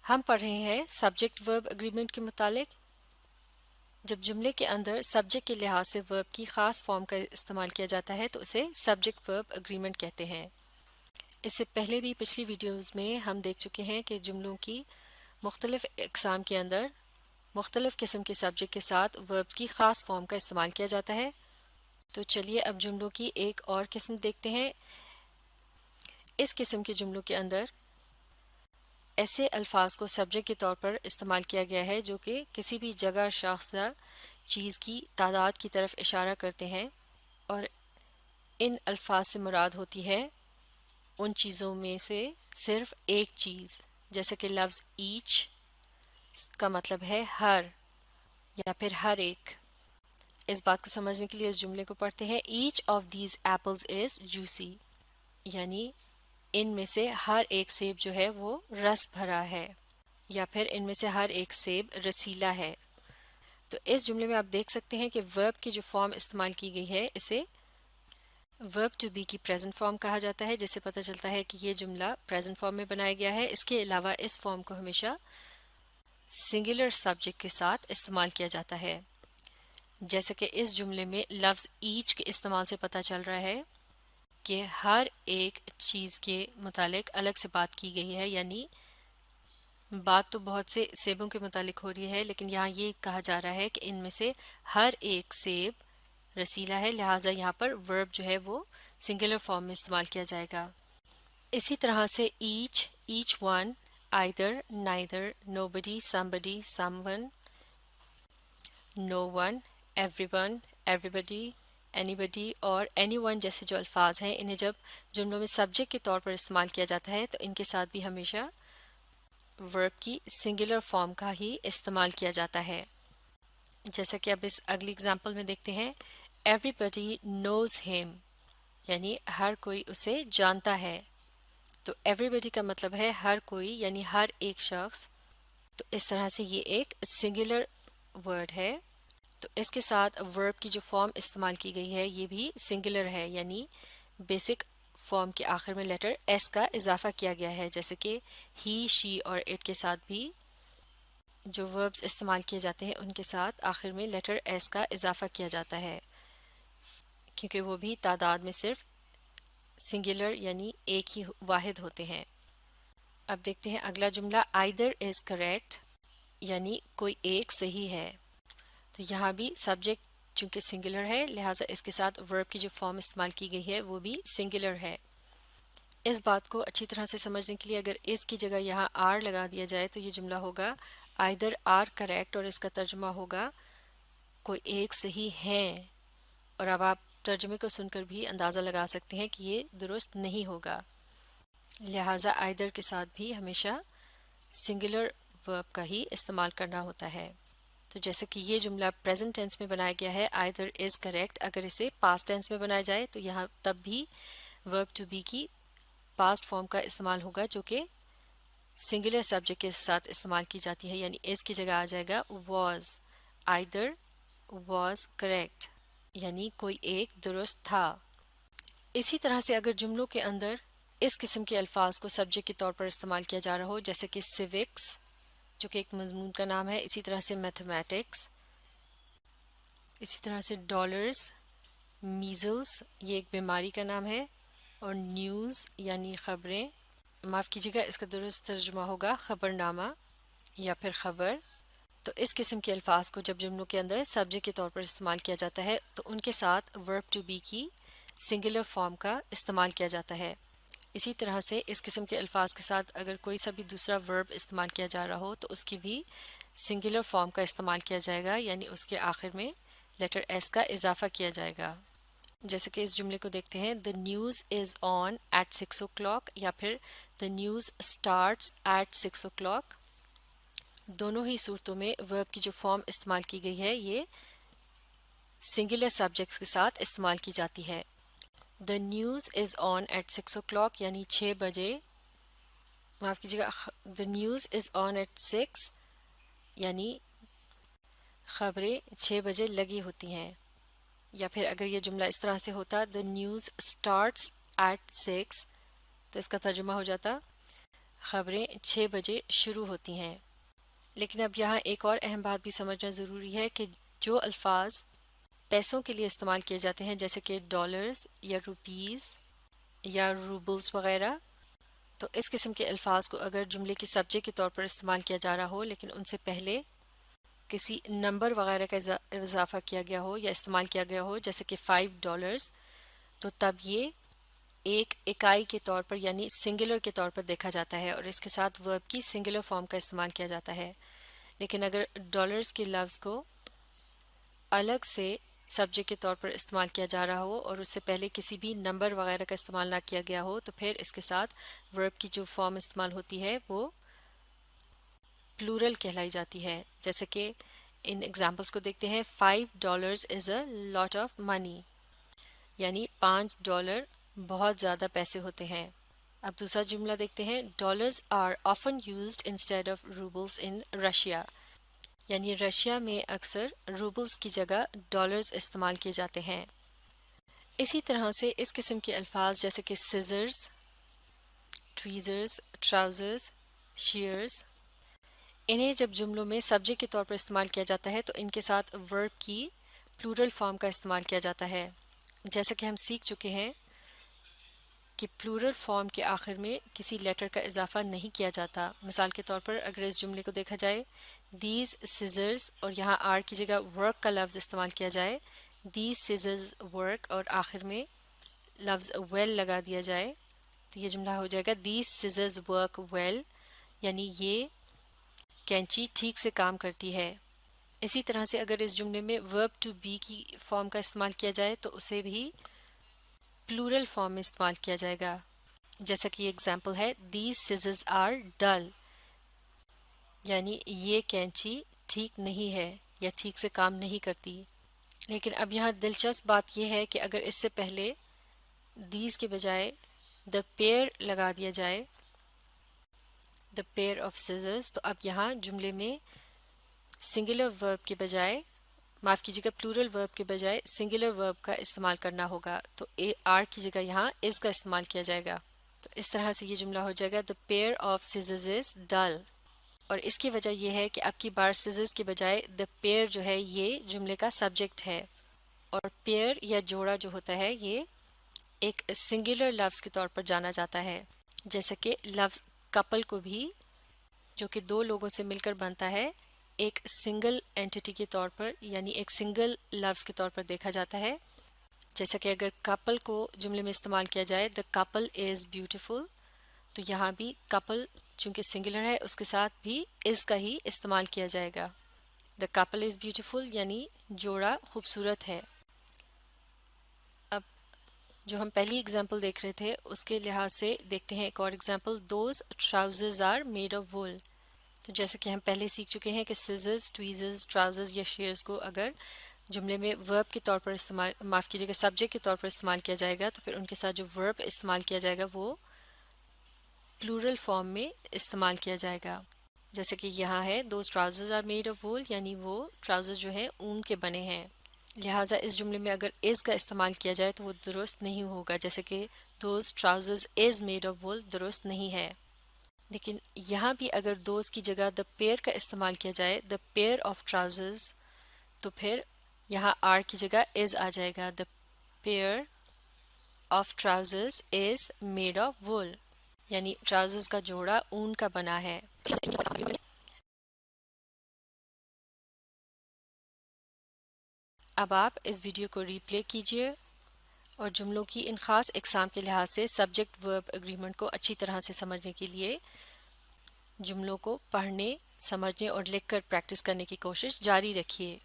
ہم پڑھ رہے ہیں سبجیکٹ ورب اگریمنٹ کے متعلق۔ جب جملے کے اندر سبجیکٹ کے لحاظ سے ورب کی خاص فارم کا استعمال کیا جاتا ہے تو اسے سبجیکٹ ورب اگریمنٹ کہتے ہیں۔ اس سے پہلے بھی پچھلی ویڈیوز میں ہم دیکھ چکے ہیں کہ جملوں کی مختلف اقسام کے اندر مختلف قسم کے سبجیکٹ کے ساتھ وربز کی خاص فارم کا استعمال کیا جاتا ہے۔ تو چلیے اب جملوں کی ایک اور قسم دیکھتے ہیں۔ اس قسم کے جملوں کے اندر ایسے الفاظ کو سبجیکٹ کے طور پر استعمال کیا گیا ہے جو کہ کسی بھی جگہ، شخص یا چیز کی تعداد کی طرف اشارہ کرتے ہیں، اور ان الفاظ سے مراد ہوتی ہے ان چیزوں میں سے صرف ایک چیز، جیسے کہ لفظ ایچ کا مطلب ہے ہر یا پھر ہر ایک۔ اس بات کو سمجھنے کے لیے اس جملے کو پڑھتے ہیں۔ Each of these apples is juicy, یعنی ان میں سے ہر ایک سیب جو ہے وہ رس بھرا ہے، یا پھر ان میں سے ہر ایک سیب رسیلا ہے۔ تو اس جملے میں آپ دیکھ سکتے ہیں کہ ورب کی جو فارم استعمال کی گئی ہے اسے ورب ٹو بی کی پریزنٹ فارم کہا جاتا ہے، جس سے پتہ چلتا ہے کہ یہ جملہ پریزنٹ فارم میں بنایا گیا ہے۔ اس کے علاوہ اس فارم کو ہمیشہ سنگولر سبجیکٹ کے ساتھ استعمال کیا جاتا ہے، جیسے کہ اس جملے میں لفظ ایچ کے استعمال سے پتہ چل رہا ہے کہ ہر ایک چیز کے متعلق الگ سے بات کی گئی ہے، یعنی بات تو بہت سے سیبوں کے متعلق ہو رہی ہے، لیکن یہاں یہ کہا جا رہا ہے کہ ان میں سے ہر ایک سیب رسیلا ہے، لہٰذا یہاں پر ورب جو ہے وہ سنگولر فارم میں استعمال کیا جائے گا۔ اسی طرح سے ایچ ون، آئدر، نائدر، نو بڈی، سم بڈی، سم ون، نو ون، ایوری ون، ایوری بڈی، اینی بڈی اور اینی ون جیسے جو الفاظ ہیں، انہیں جب جملوں میں سبجیکٹ کے طور پر استعمال کیا جاتا ہے تو ان کے ساتھ بھی ہمیشہ ورب کی سنگولر فارم کا ہی استعمال کیا جاتا ہے۔ جیسا کہ اب اس اگلی اگزامپل میں دیکھتے ہیں۔ ایوری بڈی نوز ہیم، یعنی ہر کوئی اسے جانتا ہے۔ تو ایوری بڈی کا مطلب ہے ہر کوئی، یعنی ہر ایک شخص۔ تو اس طرح سے یہ ایک سنگولر ورڈ ہے۔ تو اس کے ساتھ ورب کی جو فارم استعمال کی گئی ہے یہ بھی سنگولر ہے، یعنی بیسک فارم کے آخر میں لیٹر ایس کا اضافہ کیا گیا ہے، جیسے کہ ہی، شی اور اٹ کے ساتھ بھی جو وربز استعمال کیے جاتے ہیں ان کے ساتھ آخر میں لیٹر ایس کا اضافہ کیا جاتا ہے، کیونکہ وہ بھی تعداد میں صرف سنگولر یعنی ایک ہی واحد ہوتے ہیں۔ اب دیکھتے ہیں اگلا جملہ۔ آئدر از کریکٹ، یعنی کوئی ایک صحیح ہے۔ تو یہاں بھی سبجیکٹ چونکہ سنگولر ہے لہٰذا اس کے ساتھ ورب کی جو فارم استعمال کی گئی ہے وہ بھی سنگولر ہے۔ اس بات کو اچھی طرح سے سمجھنے کے لیے اگر اس کی جگہ یہاں آر لگا دیا جائے تو یہ جملہ ہوگا آئدر آر کریکٹ، اور اس کا ترجمہ ہوگا کوئی ایک صحیح ہے۔ اور اب آپ ترجمے کو سن کر بھی اندازہ لگا سکتے ہیں کہ یہ درست نہیں ہوگا، لہٰذا آئدر کے ساتھ بھی ہمیشہ سنگولر ورب کا ہی استعمال کرنا ہوتا ہے۔ تو جیسے کہ یہ جملہ پریزنٹ ٹینس میں بنایا گیا ہے آئدر از کریکٹ، اگر اسے پاسٹ ٹینس میں بنایا جائے تو یہاں تب بھی ورب ٹو بی کی پاسٹ فارم کا استعمال ہوگا جو کہ سنگولر سبجیکٹ کے ساتھ استعمال کی جاتی ہے، یعنی اس کی جگہ آ جائے گا واز۔ آئدر واز کریکٹ، یعنی کوئی ایک درست تھا۔ اسی طرح سے اگر جملوں کے اندر اس قسم کے الفاظ کو سبجیکٹ کے طور پر استعمال کیا جا رہا ہو، جیسے کہ سیوکس جو کہ ایک مضمون کا نام ہے، اسی طرح سے میتھمیٹکس، اسی طرح سے ڈالرز، میزلز یہ ایک بیماری کا نام ہے، اور نیوز یعنی خبریں، معاف کیجیے گا اس کا درست ترجمہ ہوگا خبر نامہ یا پھر خبر۔ تو اس قسم کے الفاظ کو جب جملوں کے اندر سبجیکٹ کے طور پر استعمال کیا جاتا ہے تو ان کے ساتھ ورب ٹو بی کی سنگولر فارم کا استعمال کیا جاتا ہے۔ اسی طرح سے اس قسم کے الفاظ کے ساتھ اگر کوئی سا بھی دوسرا ورب استعمال کیا جا رہا ہو تو اس کی بھی سنگولر فارم کا استعمال کیا جائے گا، یعنی اس کے آخر میں لیٹر ایس کا اضافہ کیا جائے گا۔ جیسے کہ اس جملے کو دیکھتے ہیں۔ The news is on at 6 o'clock یا پھر The news starts at 6 o'clock۔ دونوں ہی صورتوں میں ورب کی جو فارم استعمال کی گئی ہے یہ سنگولر سبجیکٹس کے ساتھ استعمال کی جاتی ہے۔ The news is on at 6 o'clock یعنی 6 بجے، معاف کیجیے گا The news is on at 6 یعنی خبریں 6 بجے لگی ہوتی ہیں۔ یا پھر اگر یہ جملہ اس طرح سے ہوتا The news starts at 6 تو اس کا ترجمہ ہو جاتا خبریں 6 بجے شروع ہوتی ہیں۔ لیکن اب یہاں ایک اور اہم بات بھی سمجھنا ضروری ہے کہ جو الفاظ پیسوں کے لیے استعمال کیے جاتے ہیں جیسے کہ ڈالرز یا روپیز یا روبلز وغیرہ، تو اس قسم کے الفاظ کو اگر جملے کی سبجیکٹ کے طور پر استعمال کیا جا رہا ہو لیکن ان سے پہلے کسی نمبر وغیرہ کا اضافہ کیا گیا ہو یا استعمال کیا گیا ہو جیسے کہ $5، تو تب یہ ایک اکائی کے طور پر یعنی سنگولر کے طور پر دیکھا جاتا ہے اور اس کے ساتھ ورب کی سنگولر فارم کا استعمال کیا جاتا ہے۔ لیکن اگر ڈالرز کے لفظ کو الگ سے سبجیکٹ کے طور پر استعمال کیا جا رہا ہو اور اس سے پہلے کسی بھی نمبر وغیرہ کا استعمال نہ کیا گیا ہو تو پھر اس کے ساتھ ورب کی جو فارم استعمال ہوتی ہے وہ پلورل کہلائی جاتی ہے۔ جیسے کہ ان ایگزامپلس کو دیکھتے ہیں، $5 is a lot of money، یعنی $5 بہت زیادہ پیسے ہوتے ہیں۔ اب دوسرا جملہ دیکھتے ہیں، dollars are often used instead of rubles in Russia، یعنی رشیا میں اکثر روبلز کی جگہ ڈالرز استعمال کیے جاتے ہیں۔ اسی طرح سے اس قسم کے الفاظ جیسے کہ سیزرز، ٹویزرز، ٹراؤزرز، شیئرز، انہیں جب جملوں میں سبجیکٹ کے طور پر استعمال کیا جاتا ہے تو ان کے ساتھ ورب کی پلورل فارم کا استعمال کیا جاتا ہے۔ جیسا کہ ہم سیکھ چکے ہیں کہ پلورل فارم کے آخر میں کسی لیٹر کا اضافہ نہیں کیا جاتا۔ مثال کے طور پر اگر اس جملے کو دیکھا جائے، دیز سیزرز، اور یہاں آر کی جگہ ورک کا لفظ استعمال کیا جائے، دیز سیزرز ورک، اور آخر میں لفظ ویل لگا دیا جائے تو یہ جملہ ہو جائے گا دیز سیزرز ورک ویل، یعنی یہ کینچی ٹھیک سے کام کرتی ہے۔ اسی طرح سے اگر اس جملے میں ورب ٹو بی کی فارم کا استعمال کیا جائے تو اسے بھی پلورل فارم میں استعمال کیا جائے گا، جیسا کہ یہ ایگزامپل ہے، دیز سیزرز آر ڈل، یعنی یہ کینچی ٹھیک نہیں ہے یا ٹھیک سے کام نہیں کرتی۔ لیکن اب یہاں دلچسپ بات یہ ہے کہ اگر اس سے پہلے دیز کے بجائے دا پیئر لگا دیا جائے، دا پیئر آف سیزرز، تو اب یہاں جملے میں سنگولر ورب کے بجائے، معاف کیجیے گا، پلورل ورب کے بجائے سنگولر ورب کا استعمال کرنا ہوگا، تو آر کی جگہ یہاں از کا استعمال کیا جائے گا۔ تو اس طرح سے یہ جملہ ہو جائے گا دا پیئر آف سیزرز از ڈل، اور اس کی وجہ یہ ہے کہ اب کی بار سیزرز کے بجائے دا پیئر جو ہے یہ جملے کا سبجیکٹ ہے، اور پیئر یا جوڑا جو ہوتا ہے یہ ایک سنگولر لفظ کے طور پر جانا جاتا ہے، جیسے کہ لفظ کپل کو بھی جو کہ دو لوگوں سے مل کر بنتا ہے ایک سنگل اینٹی کے طور پر یعنی ایک سنگل لفظ کے طور پر دیکھا جاتا ہے۔ جیسا کہ اگر کپل کو جملے میں استعمال کیا جائے دا کپل از بیوٹیفل، تو یہاں بھی کپل چونکہ سنگولر ہے اس کے ساتھ بھی از کا ہی استعمال کیا جائے گا۔ دا کپل از بیوٹیفل یعنی جوڑا خوبصورت ہے۔ اب جو ہم پہلی اگزامپل دیکھ رہے تھے اس کے لحاظ سے دیکھتے ہیں ایک اور example, those trousers are made of wool. تو جیسے کہ ہم پہلے سیکھ چکے ہیں کہ سیزرز، ٹویزرز، ٹراؤزرز یا شیئرز کو اگر جملے میں ورب کے طور پر استعمال، معاف کیجیے گا، سبجیکٹ کے طور پر استعمال کیا جائے گا تو پھر ان کے ساتھ جو ورب استعمال کیا جائے گا وہ پلورل فارم میں استعمال کیا جائے گا، جیسے کہ یہاں ہے those trousers are made of wool, یعنی وہ ٹراؤزر جو ہے اون کے بنے ہیں۔ لہٰذا اس جملے میں اگر از کا استعمال کیا جائے تو وہ درست نہیں ہوگا، جیسے کہ those trousers is made of وول درست نہیں ہے۔ لیکن یہاں بھی اگر دوز کی جگہ دا پیئر کا استعمال کیا جائے، دا پیئر آف ٹراؤزرز، تو پھر یہاں آر کی جگہ از آ جائے گا، the pair of trousers is made of wool, یعنی ٹراؤزرز کا جوڑا اون کا بنا ہے۔ اب آپ اس ویڈیو کو ریپلے کیجئے اور جملوں کی ان خاص اقسام کے لحاظ سے سبجیکٹ ورب اگریمنٹ کو اچھی طرح سے سمجھنے کے لیے جملوں کو پڑھنے، سمجھنے اور لکھ کر پریکٹس کرنے کی کوشش جاری رکھیے۔